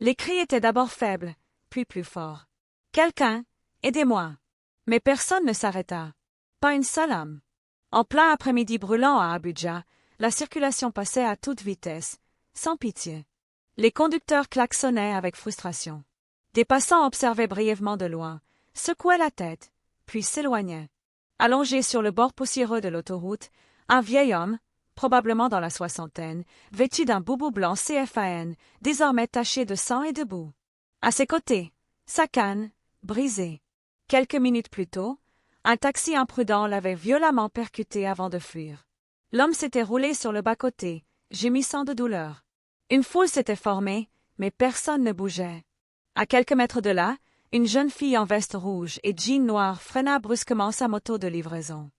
Les cris étaient d'abord faibles, puis plus forts. Quelqu'un, aidez-moi. Mais personne ne s'arrêta. Pas une seule âme. En plein après-midi brûlant à Abuja, la circulation passait à toute vitesse, sans pitié. Les conducteurs klaxonnaient avec frustration. Des passants observaient brièvement de loin, secouaient la tête, puis s'éloignaient. Allongé sur le bord poussiéreux de l'autoroute, un vieil homme, probablement dans la soixantaine, vêtu d'un boubou blanc CFAN, désormais taché de sang et de boue. À ses côtés, sa canne, brisée. Quelques minutes plus tôt, un taxi imprudent l'avait violemment percuté avant de fuir. L'homme s'était roulé sur le bas-côté, gémissant de douleur. Une foule s'était formée, mais personne ne bougeait. À quelques mètres de là, une jeune fille en veste rouge et jean noir freina brusquement sa moto de livraison.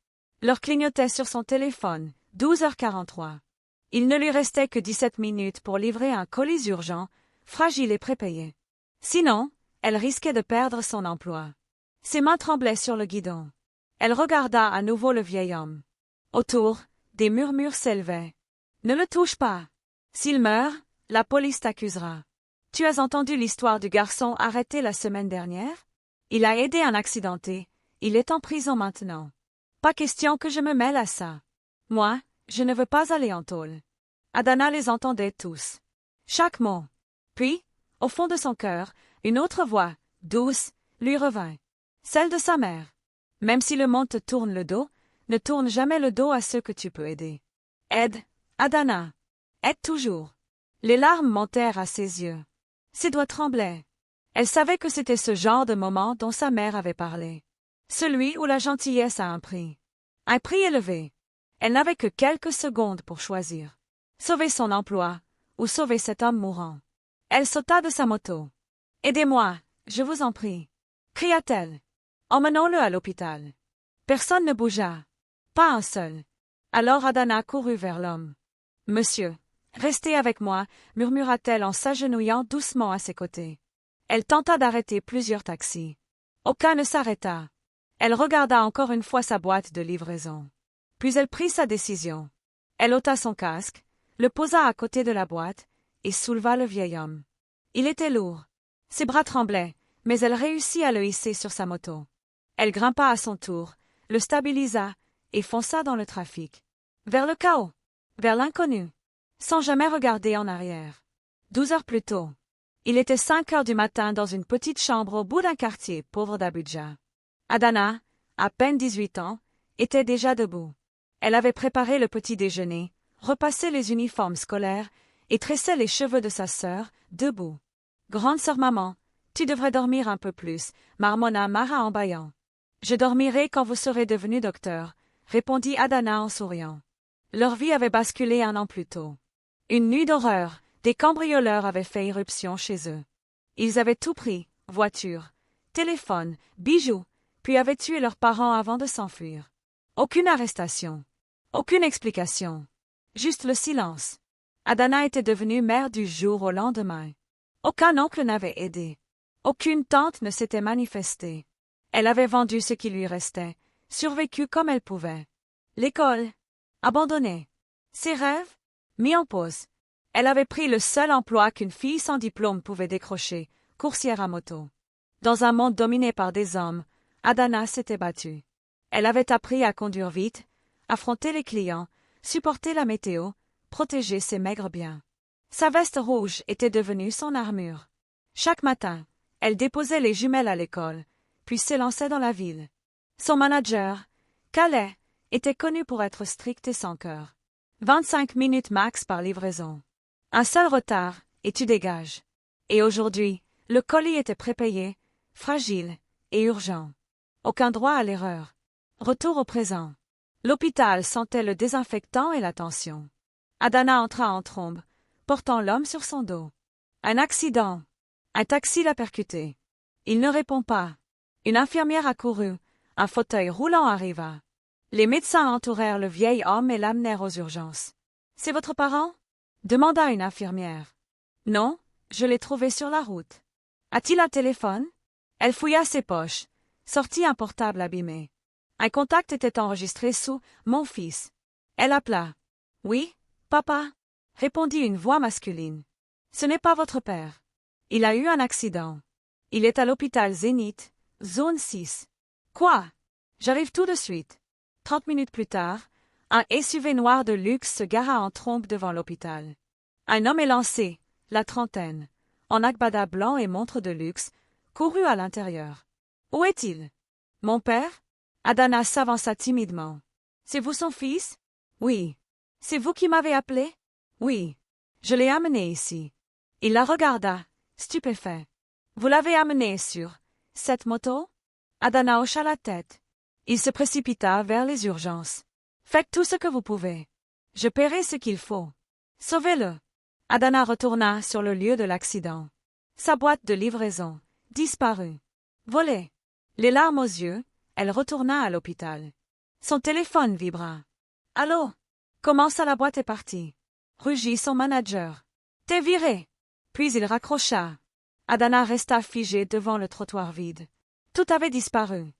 L'heure clignotait sur son téléphone, 12h43. Il ne lui restait que 17 minutes pour livrer un colis urgent, fragile et prépayé. Sinon, elle risquait de perdre son emploi. Ses mains tremblaient sur le guidon. Elle regarda à nouveau le vieil homme. Autour, des murmures s'élevaient. « Ne le touche pas. S'il meurt, la police t'accusera. Tu as entendu l'histoire du garçon arrêté la semaine dernière? Il a aidé un accidenté. Il est en prison maintenant. Pas question que je me mêle à ça. Moi, je ne veux pas aller en tôle. » Adana les entendait tous. Chaque mot. Puis, au fond de son cœur, une autre voix, douce, lui revint. Celle de sa mère. Même si le monde te tourne le dos, ne tourne jamais le dos à ceux que tu peux aider. Aide, Adana. Aide toujours. Les larmes montèrent à ses yeux. Ses doigts tremblaient. Elle savait que c'était ce genre de moment dont sa mère avait parlé. Celui où la gentillesse a un prix. Un prix élevé. Elle n'avait que quelques secondes pour choisir. Sauver son emploi, ou sauver cet homme mourant. Elle sauta de sa moto. « Aidez-moi, je vous en prie. » cria-t-elle. « Emmenons-le à l'hôpital. » Personne ne bougea. Pas un seul. Alors Adana courut vers l'homme. « Monsieur, restez avec moi, » murmura-t-elle en s'agenouillant doucement à ses côtés. Elle tenta d'arrêter plusieurs taxis. Aucun ne s'arrêta. Elle regarda encore une fois sa boîte de livraison. Puis elle prit sa décision. Elle ôta son casque, le posa à côté de la boîte, et souleva le vieil homme. Il était lourd. Ses bras tremblaient, mais elle réussit à le hisser sur sa moto. Elle grimpa à son tour, le stabilisa, et fonça dans le trafic. Vers le chaos, vers l'inconnu, sans jamais regarder en arrière. 12 heures plus tôt. Il était 5 heures du matin dans une petite chambre au bout d'un quartier pauvre d'Abuja. Adana, à peine 18 ans, était déjà debout. Elle avait préparé le petit déjeuner, repassé les uniformes scolaires et tressé les cheveux de sa sœur, debout. « Grande sœur maman, tu devrais dormir un peu plus, » marmonna Mara en bâillant. « Je dormirai quand vous serez devenu docteur, » répondit Adana en souriant. Leur vie avait basculé 1 an plus tôt. Une nuit d'horreur, des cambrioleurs avaient fait irruption chez eux. Ils avaient tout pris, voiture, téléphone, bijoux, puis avaient tué leurs parents avant de s'enfuir. Aucune arrestation. Aucune explication. Juste le silence. Adana était devenue mère du jour au lendemain. Aucun oncle n'avait aidé. Aucune tante ne s'était manifestée. Elle avait vendu ce qui lui restait, survécu comme elle pouvait. L'école, abandonnée. Ses rêves, mis en pause. Elle avait pris le seul emploi qu'une fille sans diplôme pouvait décrocher, coursière à moto. Dans un monde dominé par des hommes, Adana s'était battue. Elle avait appris à conduire vite, affronter les clients, supporter la météo, protéger ses maigres biens. Sa veste rouge était devenue son armure. Chaque matin, elle déposait les jumelles à l'école, puis s'élançait dans la ville. Son manager, Calais, était connu pour être strict et sans cœur. 25 minutes max par livraison. Un seul retard, et tu dégages. Et aujourd'hui, le colis était prépayé, fragile et urgent. Aucun droit à l'erreur. Retour au présent. L'hôpital sentait le désinfectant et la tension. Adana entra en trombe, portant l'homme sur son dos. Un accident. Un taxi l'a percuté. Il ne répond pas. Une infirmière accourut. Un fauteuil roulant arriva. Les médecins entourèrent le vieil homme et l'amenèrent aux urgences. « C'est votre parent ?» demanda une infirmière. « Non, je l'ai trouvé sur la route. »« A-t-il un téléphone ?» Elle fouilla ses poches, sortit un portable abîmé. Un contact était enregistré sous « Mon fils ». Elle appela. « Oui, papa ?» répondit une voix masculine. « Ce n'est pas votre père. » Il a eu un accident. Il est à l'hôpital Zénith, zone 6. Quoi? J'arrive tout de suite. 30 minutes plus tard, un SUV noir de luxe se gara en trombe devant l'hôpital. Un homme élancé, la trentaine, en agbada blanc et montre de luxe, courut à l'intérieur. Où est-il? Mon père? Adana s'avança timidement. C'est vous son fils? Oui. C'est vous qui m'avez appelé? Oui. Je l'ai amené ici. Il la regarda, stupéfait. Vous l'avez amené sur cette moto? Adana hocha la tête. Il se précipita vers les urgences. Faites tout ce que vous pouvez. Je paierai ce qu'il faut. Sauvez-le. Adana retourna sur le lieu de l'accident. Sa boîte de livraison disparut. Volée. Les larmes aux yeux, elle retourna à l'hôpital. Son téléphone vibra. Allô? Comment ça, la boîte est partie? Rugit son manager. T'es viré. Puis il raccrocha. Adana resta figée devant le trottoir vide. Tout avait disparu.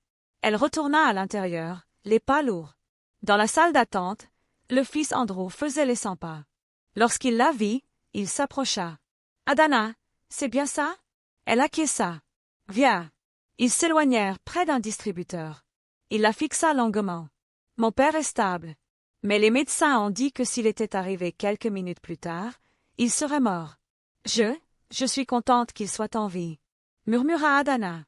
Elle retourna à l'intérieur, les pas lourds. Dans la salle d'attente, le fils Andrew faisait les 100 pas. Lorsqu'il la vit, il s'approcha. Adana, c'est bien ça? Elle acquiesça. Viens. Ils s'éloignèrent près d'un distributeur. Il la fixa longuement. Mon père est stable. Mais les médecins ont dit que s'il était arrivé quelques minutes plus tard, il serait mort. Je suis contente qu'il soit en vie, murmura Adana.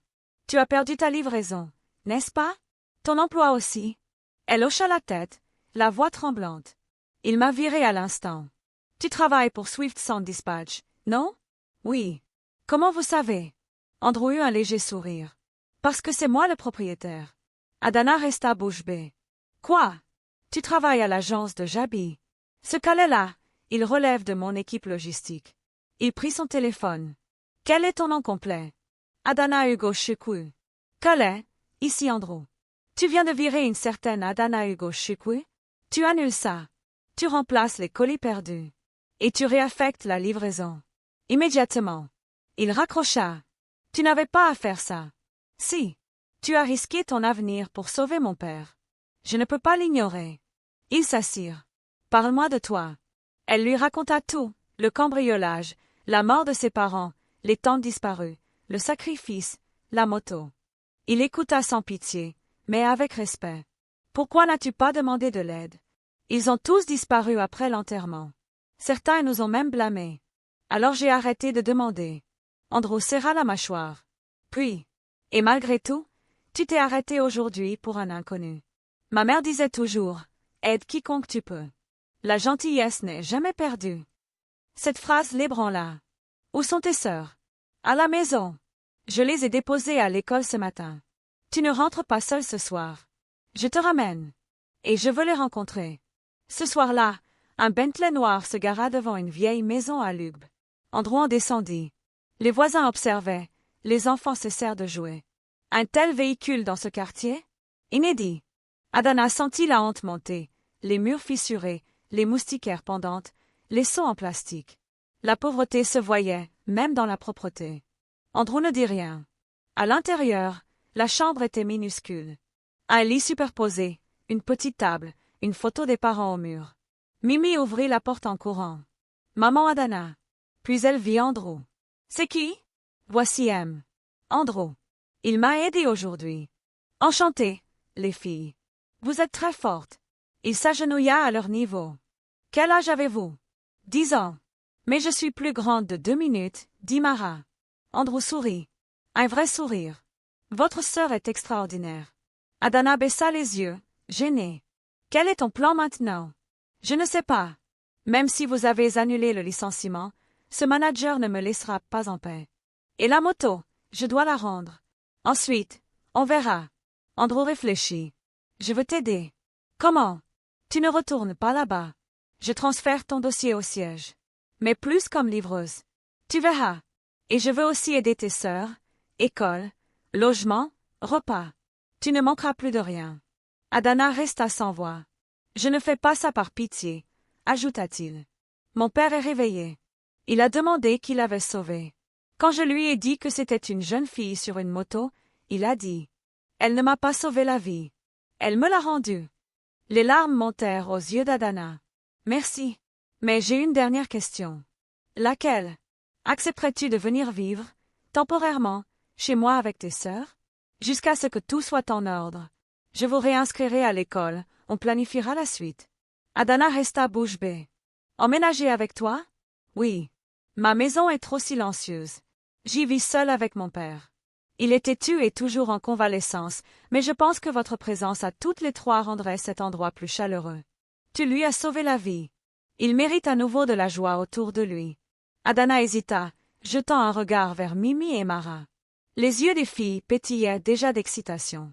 Tu as perdu ta livraison, n'est-ce pas? Ton emploi aussi? Elle hocha la tête, la voix tremblante. Il m'a viré à l'instant. Tu travailles pour Swift Sound Dispatch, non? Oui. Comment vous savez? Andrew eut un léger sourire. Parce que c'est moi le propriétaire. Adana resta bouche bée. Quoi? Tu travailles à l'agence de Jabi. Ce Calais-là, il relève de mon équipe logistique. Il prit son téléphone. Quel est ton nom complet? Adana Hugo Chukwu. Calais, ici Andrew. Tu viens de virer une certaine Adana Hugo Chukwu? Tu annules ça. Tu remplaces les colis perdus. Et tu réaffectes la livraison. Immédiatement. Il raccrocha. Tu n'avais pas à faire ça. Si. Tu as risqué ton avenir pour sauver mon père. Je ne peux pas l'ignorer. Il s'assire. Parle-moi de toi. Elle lui raconta tout, le cambriolage, la mort de ses parents, les temps disparus, le sacrifice, la moto. Il écouta sans pitié, mais avec respect. Pourquoi n'as-tu pas demandé de l'aide? Ils ont tous disparu après l'enterrement. Certains nous ont même blâmés. Alors j'ai arrêté de demander. Andrew serra la mâchoire. Puis, et malgré tout, tu t'es arrêté aujourd'hui pour un inconnu. Ma mère disait toujours, aide quiconque tu peux. La gentillesse n'est jamais perdue. Cette phrase l'ébranla. Où sont tes sœurs? À la maison. Je les ai déposées à l'école ce matin. Tu ne rentres pas seule ce soir. Je te ramène. Et je veux les rencontrer. Ce soir-là, un Bentley noir se gara devant une vieille maison à Lugbe. Andrew en descendit. Les voisins observaient, les enfants cessèrent de jouer. Un tel véhicule dans ce quartier? Inédit. Adana sentit la honte monter, les murs fissurés, les moustiquaires pendantes, les seaux en plastique. La pauvreté se voyait, même dans la propreté. Andrew ne dit rien. À l'intérieur, la chambre était minuscule. Un lit superposé, une petite table, une photo des parents au mur. Mimi ouvrit la porte en courant. Maman Adana. Puis elle vit Andrew. C'est qui? Voici M. Andrew. Il m'a aidé aujourd'hui. Enchantée, les filles. Vous êtes très fortes. Il s'agenouilla à leur niveau. Quel âge avez-vous? 10 ans. Mais je suis plus grande de 2 minutes, dit Mara. Andrew sourit. Un vrai sourire. Votre sœur est extraordinaire. Adana baissa les yeux, gênée. Quel est ton plan maintenant? Je ne sais pas. Même si vous avez annulé le licenciement, ce manager ne me laissera pas en paix. Et la moto, je dois la rendre. Ensuite, on verra. Andrew réfléchit. Je veux t'aider. Comment? Tu ne retournes pas là-bas. Je transfère ton dossier au siège. Mais plus comme livreuse. Tu verras. Et je veux aussi aider tes sœurs, école, logement, repas. Tu ne manqueras plus de rien. Adana resta sans voix. Je ne fais pas ça par pitié, ajouta-t-il. Mon père est réveillé. Il a demandé qui l'avait sauvé. Quand je lui ai dit que c'était une jeune fille sur une moto, il a dit. Elle ne m'a pas sauvé la vie. Elle me l'a rendue. Les larmes montèrent aux yeux d'Adana. Merci. Mais j'ai une dernière question. Laquelle? Accepterais-tu de venir vivre, temporairement, chez moi avec tes sœurs? Jusqu'à ce que tout soit en ordre. Je vous réinscrirai à l'école, on planifiera la suite. Adana resta bouche bée. Emménager avec toi? Oui. Ma maison est trop silencieuse. J'y vis seule avec mon père. Il est têtu et toujours en convalescence, mais je pense que votre présence à toutes les trois rendrait cet endroit plus chaleureux. Tu lui as sauvé la vie. Il mérite à nouveau de la joie autour de lui. Adana hésita, jetant un regard vers Mimi et Mara. Les yeux des filles pétillaient déjà d'excitation.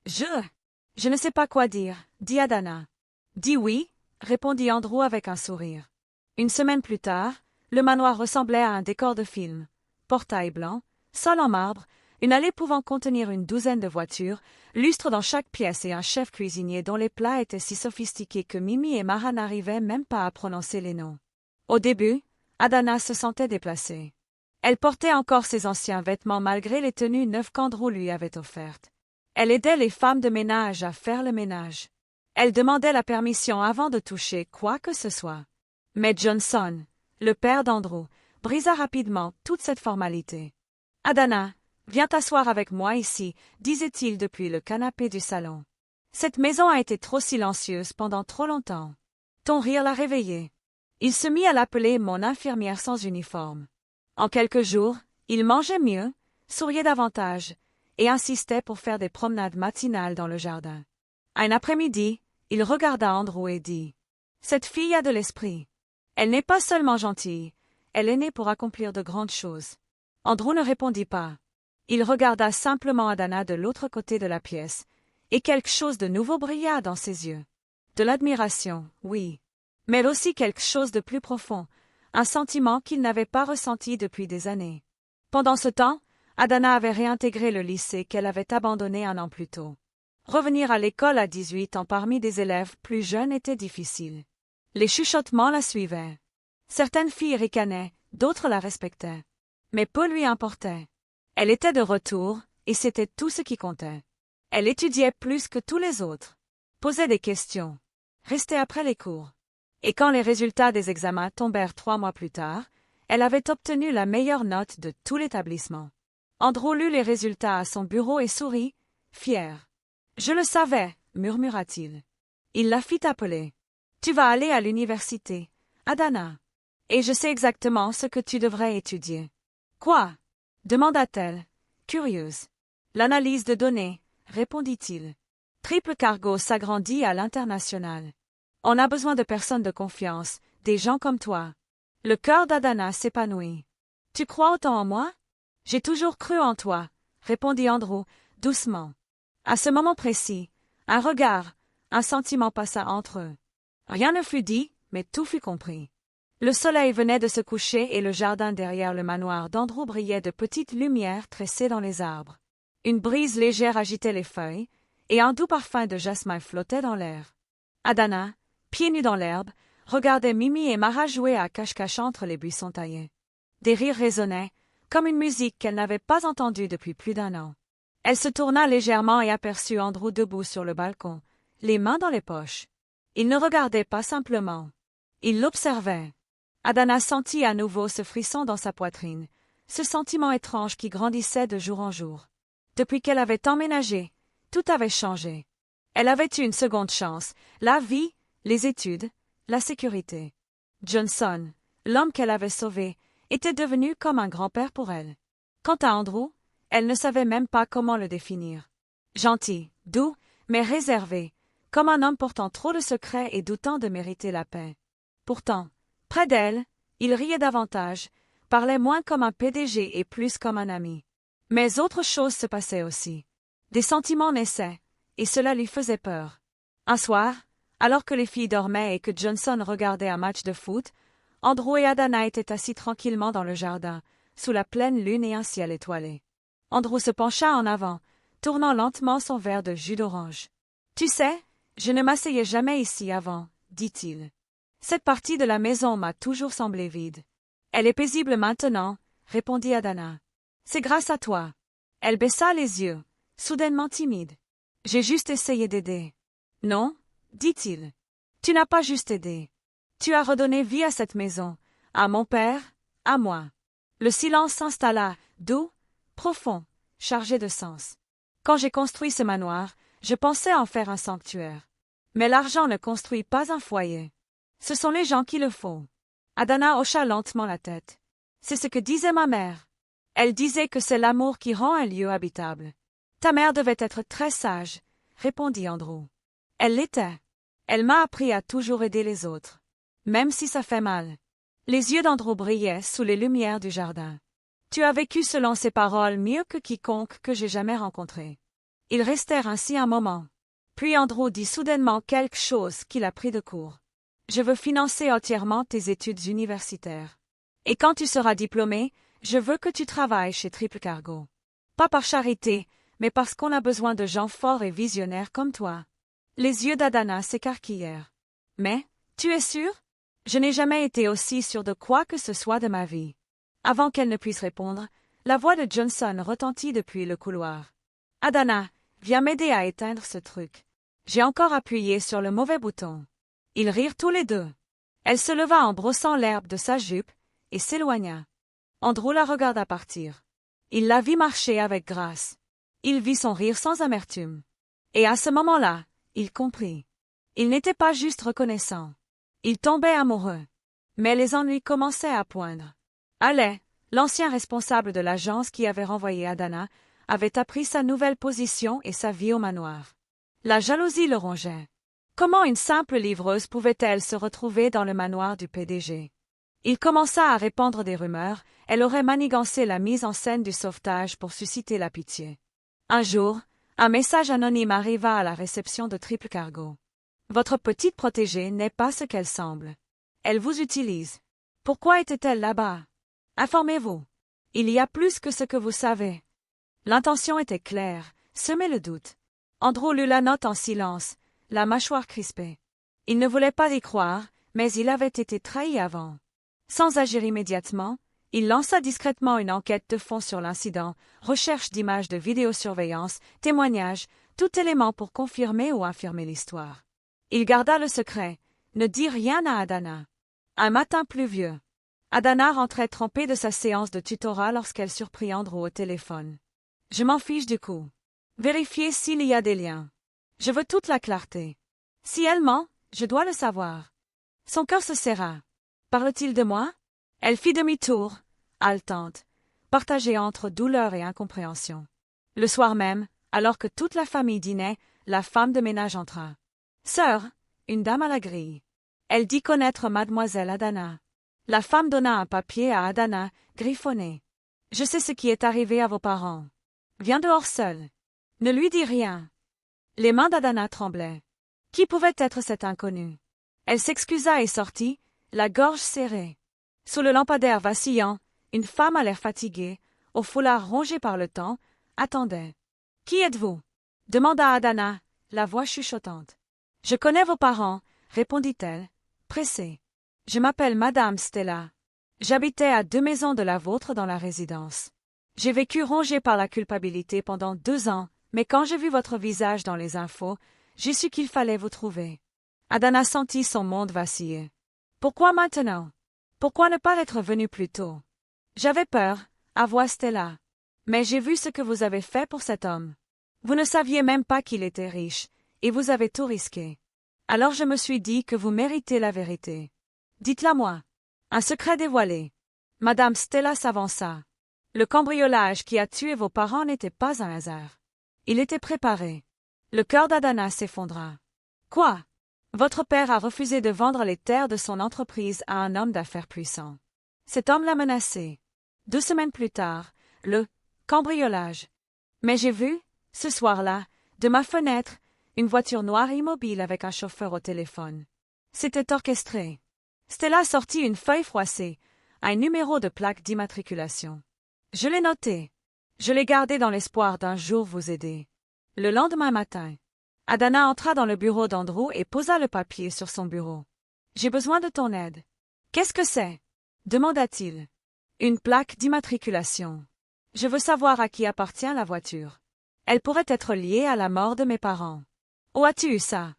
Je ne sais pas quoi dire, dit Adana. Dis oui, répondit Andrew avec un sourire. Une semaine plus tard, le manoir ressemblait à un décor de film. Portail blanc, sol en marbre, une allée pouvant contenir une douzaine de voitures, lustre dans chaque pièce et un chef cuisinier dont les plats étaient si sophistiqués que Mimi et Mara n'arrivaient même pas à prononcer les noms. Au début, Adana se sentait déplacée. Elle portait encore ses anciens vêtements malgré les tenues neuves qu'Andrew lui avait offertes. Elle aidait les femmes de ménage à faire le ménage. Elle demandait la permission avant de toucher quoi que ce soit. Mais Johnson, le père d'Andrew, brisa rapidement toute cette formalité. « Adana, viens t'asseoir avec moi ici, disait-il depuis le canapé du salon. Cette maison a été trop silencieuse pendant trop longtemps. Ton rire l'a réveillée. Il se mit à l'appeler mon infirmière sans uniforme. En quelques jours, il mangeait mieux, souriait davantage, et insistait pour faire des promenades matinales dans le jardin. Un après-midi, il regarda Andrew et dit « Cette fille a de l'esprit. Elle n'est pas seulement gentille, elle est née pour accomplir de grandes choses. » Andrew ne répondit pas. Il regarda simplement Adana de l'autre côté de la pièce, et quelque chose de nouveau brilla dans ses yeux. De l'admiration, oui, mais aussi quelque chose de plus profond, un sentiment qu'il n'avait pas ressenti depuis des années. Pendant ce temps, Adana avait réintégré le lycée qu'elle avait abandonné un an plus tôt. Revenir à l'école à 18 ans parmi des élèves plus jeunes était difficile. Les chuchotements la suivaient. Certaines filles ricanaient, d'autres la respectaient. Mais peu lui importait. Elle était de retour, et c'était tout ce qui comptait. Elle étudiait plus que tous les autres, posait des questions, restait après les cours. Et quand les résultats des examens tombèrent 3 mois plus tard, elle avait obtenu la meilleure note de tout l'établissement. Andrew lut les résultats à son bureau et sourit, fier. « Je le savais, murmura-t-il. Il la fit appeler. « Tu vas aller à l'université, Adana. Et je sais exactement ce que tu devrais étudier. »« Quoi » demanda-t-elle, curieuse. « L'analyse de données, » répondit-il. « Triple Cargo s'agrandit à l'international. On a besoin de personnes de confiance, des gens comme toi. » Le cœur d'Adana s'épanouit. « Tu crois autant en moi? »« J'ai toujours cru en toi, » répondit Andrew, doucement. À ce moment précis, un regard, un sentiment passa entre eux. Rien ne fut dit, mais tout fut compris. Le soleil venait de se coucher et le jardin derrière le manoir d'Andrew brillait de petites lumières tressées dans les arbres. Une brise légère agitait les feuilles, et un doux parfum de jasmin flottait dans l'air. Adana, pieds nus dans l'herbe, regardait Mimi et Mara jouer à cache-cache entre les buissons taillés. Des rires résonnaient, comme une musique qu'elle n'avait pas entendue depuis plus d'un an. Elle se tourna légèrement et aperçut Andrew debout sur le balcon, les mains dans les poches. Il ne regardait pas simplement. Il l'observait. Adana sentit à nouveau ce frisson dans sa poitrine, ce sentiment étrange qui grandissait de jour en jour. Depuis qu'elle avait emménagé, tout avait changé. Elle avait eu une seconde chance, la vie, les études, la sécurité. Johnson, l'homme qu'elle avait sauvé, était devenu comme un grand-père pour elle. Quant à Andrew, elle ne savait même pas comment le définir. Gentil, doux, mais réservé, comme un homme portant trop de secrets et doutant de mériter la paix. Pourtant, près d'elle, il riait davantage, parlait moins comme un PDG et plus comme un ami. Mais autre chose se passait aussi. Des sentiments naissaient, et cela lui faisait peur. Un soir, alors que les filles dormaient et que Johnson regardait un match de foot, Andrew et Adana étaient assis tranquillement dans le jardin, sous la pleine lune et un ciel étoilé. Andrew se pencha en avant, tournant lentement son verre de jus d'orange. « Tu sais, je ne m'asseyais jamais ici avant, » dit-il. « Cette partie de la maison m'a toujours semblé vide. »« Elle est paisible maintenant, » répondit Adana. « C'est grâce à toi. » Elle baissa les yeux, soudainement timide. « J'ai juste essayé d'aider. »« Non, » dit-il. « Tu n'as pas juste aidé. Tu as redonné vie à cette maison, à mon père, à moi. Le silence s'installa, doux, profond, chargé de sens. Quand j'ai construit ce manoir, je pensais en faire un sanctuaire. Mais l'argent ne construit pas un foyer. Ce sont les gens qui le font. Adana hocha lentement la tête. C'est ce que disait ma mère. Elle disait que c'est l'amour qui rend un lieu habitable. Ta mère devait être très sage, répondit Andrew. Elle l'était. Elle m'a appris à toujours aider les autres. Même si ça fait mal. Les yeux d'Andrew brillaient sous les lumières du jardin. Tu as vécu selon ces paroles mieux que quiconque que j'ai jamais rencontré. Ils restèrent ainsi un moment. Puis Andrew dit soudainement quelque chose qui l'a pris de court. Je veux financer entièrement tes études universitaires. Et quand tu seras diplômé, je veux que tu travailles chez Triple Cargo. Pas par charité, mais parce qu'on a besoin de gens forts et visionnaires comme toi. Les yeux d'Adana s'écarquillèrent. Mais, tu es sûr? Je n'ai jamais été aussi sûre de quoi que ce soit de ma vie. Avant qu'elle ne puisse répondre, la voix de Johnson retentit depuis le couloir. Adana, viens m'aider à éteindre ce truc. J'ai encore appuyé sur le mauvais bouton. Ils rirent tous les deux. Elle se leva en brossant l'herbe de sa jupe et s'éloigna. Andrew la regarda partir. Il la vit marcher avec grâce. Il vit son rire sans amertume. Et à ce moment-là, il comprit. Il n'était pas juste reconnaissant. Il tombait amoureux. Mais les ennuis commençaient à poindre. Allais, l'ancien responsable de l'agence qui avait renvoyé Adana, avait appris sa nouvelle position et sa vie au manoir. La jalousie le rongeait. Comment une simple livreuse pouvait-elle se retrouver dans le manoir du PDG? Il commença à répandre des rumeurs, elle aurait manigancé la mise en scène du sauvetage pour susciter la pitié. Un jour, un message anonyme arriva à la réception de Triple Cargo. Votre petite protégée n'est pas ce qu'elle semble. Elle vous utilise. Pourquoi était-elle là-bas? Informez-vous. Il y a plus que ce que vous savez. L'intention était claire, semer le doute. Andrew lut la note en silence, la mâchoire crispée. Il ne voulait pas y croire, mais il avait été trahi avant. Sans agir immédiatement, il lança discrètement une enquête de fond sur l'incident, recherche d'images de vidéosurveillance, témoignages, tout élément pour confirmer ou infirmer l'histoire. Il garda le secret, ne dit rien à Adana. Un matin pluvieux. Adana rentrait trempée de sa séance de tutorat lorsqu'elle surprit Andrew au téléphone. Je m'en fiche du coup. Vérifiez s'il y a des liens. Je veux toute la clarté. Si elle ment, je dois le savoir. Son cœur se serra. Parle-t-il de moi? Elle fit demi-tour, haletante, partagée entre douleur et incompréhension. Le soir même, alors que toute la famille dînait, la femme de ménage entra. Sœur, une dame à la grille. Elle dit connaître mademoiselle Adana. La femme donna un papier à Adana, griffonné. Je sais ce qui est arrivé à vos parents. Viens dehors seul. Ne lui dis rien. Les mains d'Adana tremblaient. Qui pouvait être cet inconnu? Elle s'excusa et sortit, la gorge serrée. Sous le lampadaire vacillant, une femme à l'air fatiguée, au foulard rongé par le temps, attendait. « Qui êtes-vous » demanda Adana, la voix chuchotante. « Je connais vos parents » répondit-elle, pressée. « Je m'appelle Madame Stella. J'habitais à 2 maisons de la vôtre dans la résidence. J'ai vécu rongée par la culpabilité pendant 2 ans, mais quand j'ai vu votre visage dans les infos, j'ai su qu'il fallait vous trouver. » Adana sentit son monde vaciller. « Pourquoi maintenant? Pourquoi ne pas être venu plus tôt? » J'avais peur, avoua Stella. Mais j'ai vu ce que vous avez fait pour cet homme. Vous ne saviez même pas qu'il était riche, et vous avez tout risqué. Alors je me suis dit que vous méritez la vérité. Dites-la moi. Un secret dévoilé. Madame Stella s'avança. Le cambriolage qui a tué vos parents n'était pas un hasard. Il était préparé. Le cœur d'Adana s'effondra. Quoi? Votre père a refusé de vendre les terres de son entreprise à un homme d'affaires puissant. Cet homme l'a menacé. 2 semaines plus tard, le cambriolage. Mais j'ai vu, ce soir-là, de ma fenêtre, une voiture noire immobile avec un chauffeur au téléphone. C'était orchestré. Stella sortit une feuille froissée, un numéro de plaque d'immatriculation. Je l'ai noté. Je l'ai gardé dans l'espoir d'un jour vous aider. Le lendemain matin, Adana entra dans le bureau d'Andrew et posa le papier sur son bureau. « J'ai besoin de ton aide. »« Qu'est-ce que c'est » demanda-t-il. « Une plaque d'immatriculation. Je veux savoir à qui appartient la voiture. Elle pourrait être liée à la mort de mes parents. »« Où as-tu eu ça ?»«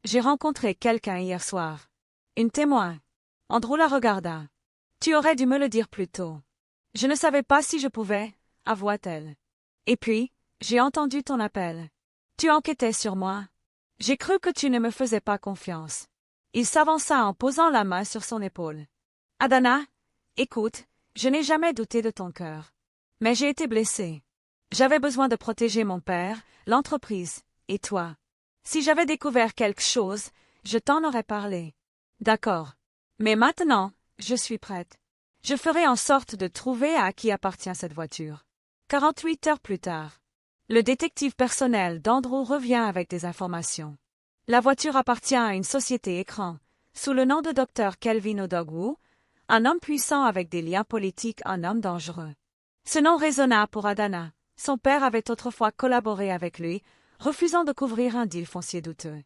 J'ai rencontré quelqu'un hier soir. Une témoin. » Andrew la regarda. « Tu aurais dû me le dire plus tôt. » Je ne savais pas si je pouvais, avoua-t-elle. Et puis, j'ai entendu ton appel. Tu enquêtais sur moi. J'ai cru que tu ne me faisais pas confiance. Il s'avança en posant la main sur son épaule. Adana, écoute, je n'ai jamais douté de ton cœur. Mais j'ai été blessée. J'avais besoin de protéger mon père, l'entreprise, et toi. Si j'avais découvert quelque chose, je t'en aurais parlé. D'accord. Mais maintenant, je suis prête. Je ferai en sorte de trouver à qui appartient cette voiture. 48 heures plus tard. Le détective personnel d'Andrew revient avec des informations. La voiture appartient à une société écran, sous le nom de Dr. Kelvin Odogwu, un homme puissant avec des liens politiques, un homme dangereux. Ce nom résonna pour Adana. Son père avait autrefois collaboré avec lui, refusant de couvrir un deal foncier douteux.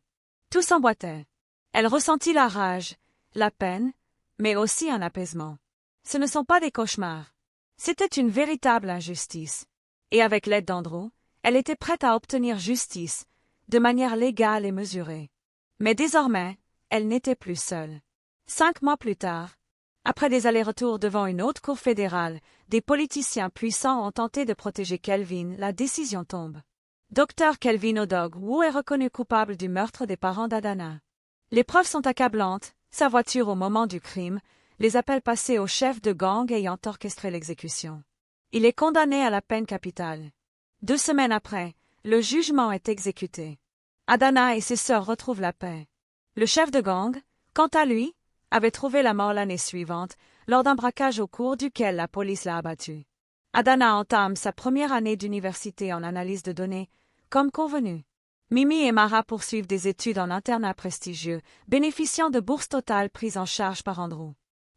Tout s'emboîtait. Elle ressentit la rage, la peine, mais aussi un apaisement. Ce ne sont pas des cauchemars. C'était une véritable injustice. Et avec l'aide d'Andrew, elle était prête à obtenir justice, de manière légale et mesurée. Mais désormais, elle n'était plus seule. 5 mois plus tard, après des allers-retours devant une haute cour fédérale, des politiciens puissants ont tenté de protéger Kelvin, la décision tombe. Dr. Kelvin Odogwu est reconnu coupable du meurtre des parents d'Adana. Les preuves sont accablantes, sa voiture au moment du crime, les appels passés au chef de gang ayant orchestré l'exécution. Il est condamné à la peine capitale. 2 semaines après, le jugement est exécuté. Adana et ses sœurs retrouvent la paix. Le chef de gang, quant à lui, avait trouvé la mort l'année suivante, lors d'un braquage au cours duquel la police l'a abattu. Adana entame sa première année d'université en analyse de données, comme convenu. Mimi et Mara poursuivent des études en internat prestigieux, bénéficiant de bourses totales prises en charge par Andrew.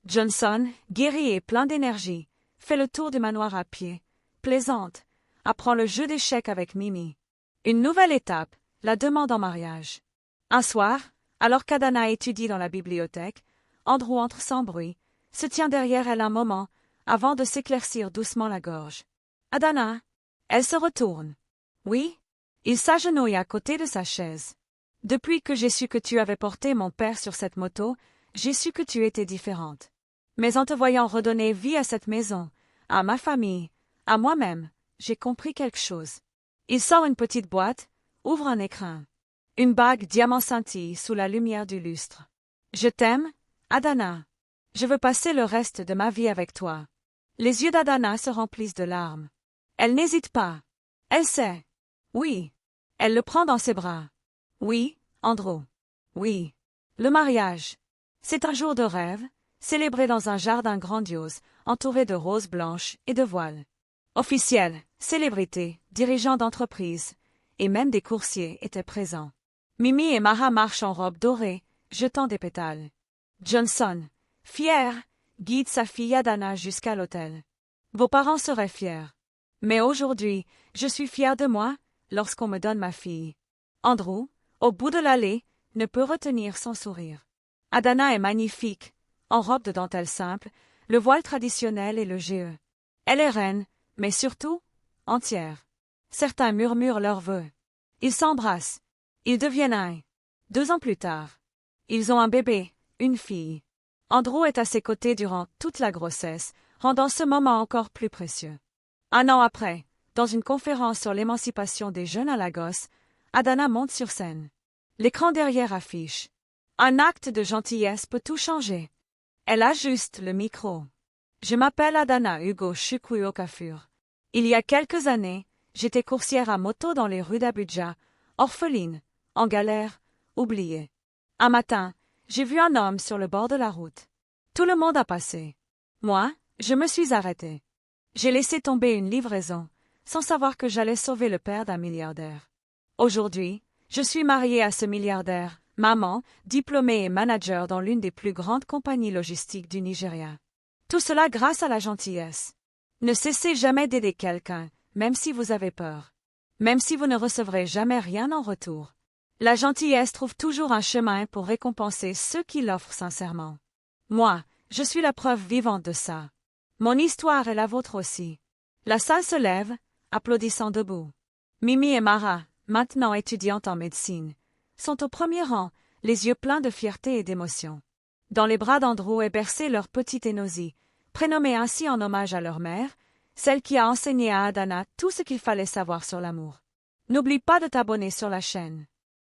Johnson, guéri et plein d'énergie, fait le tour du manoir à pied, plaisante, apprend le jeu d'échecs avec Mimi. Une nouvelle étape, la demande en mariage. Un soir, alors qu'Adana étudie dans la bibliothèque, Andrew entre sans bruit, se tient derrière elle un moment, avant de s'éclaircir doucement la gorge. Adana. Elle se retourne. Oui. Il s'agenouille à côté de sa chaise. Depuis que j'ai su que tu avais porté mon père sur cette moto, j'ai su que tu étais différente. Mais en te voyant redonner vie à cette maison, à ma famille, à moi-même, j'ai compris quelque chose. Il sort une petite boîte, ouvre un écrin. Une bague diamant scintille sous la lumière du lustre. Je t'aime, Adana. Je veux passer le reste de ma vie avec toi. Les yeux d'Adana se remplissent de larmes. Elle n'hésite pas. Elle sait. Oui. Elle le prend dans ses bras. Oui, Andrew. Oui. Le mariage. C'est un jour de rêve, célébré dans un jardin grandiose, entouré de roses blanches et de voiles. Officiels, célébrités, dirigeants d'entreprise, et même des coursiers étaient présents. Mimi et Mara marchent en robe dorée, jetant des pétales. Johnson, fier, guide sa fille Adana jusqu'à l'hôtel. Vos parents seraient fiers. Mais aujourd'hui, je suis fier de moi, lorsqu'on me donne ma fille. Andrew, au bout de l'allée, ne peut retenir son sourire. Adana est magnifique, en robe de dentelle simple, le voile traditionnel et le GE. Elle est reine, mais surtout, entière. Certains murmurent leurs vœux. Ils s'embrassent. Ils deviennent un. 2 ans plus tard. Ils ont un bébé, une fille. Andrew est à ses côtés durant toute la grossesse, rendant ce moment encore plus précieux. 1 an après, dans une conférence sur l'émancipation des jeunes à Lagos, Adana monte sur scène. L'écran derrière affiche. Un acte de gentillesse peut tout changer. Elle ajuste le micro. Je m'appelle Adana Ugo Chukwu Okafur. Il y a quelques années, j'étais coursière à moto dans les rues d'Abuja, orpheline, en galère, oubliée. Un matin, j'ai vu un homme sur le bord de la route. Tout le monde a passé. Moi, je me suis arrêtée. J'ai laissé tomber une livraison, sans savoir que j'allais sauver le père d'un milliardaire. Aujourd'hui, je suis mariée à ce milliardaire, maman, diplômée et manager dans l'une des plus grandes compagnies logistiques du Nigeria. Tout cela grâce à la gentillesse. Ne cessez jamais d'aider quelqu'un, même si vous avez peur. Même si vous ne recevrez jamais rien en retour. La gentillesse trouve toujours un chemin pour récompenser ceux qui l'offrent sincèrement. Moi, je suis la preuve vivante de ça. Mon histoire est la vôtre aussi. La salle se lève, applaudissant debout. Mimi et Mara, maintenant étudiantes en médecine, sont au premier rang, les yeux pleins de fierté et d'émotion. Dans les bras d'Andrew est bercée leur petite Enosi, prénommée ainsi en hommage à leur mère, celle qui a enseigné à Adana tout ce qu'il fallait savoir sur l'amour. N'oublie pas de t'abonner sur la chaîne.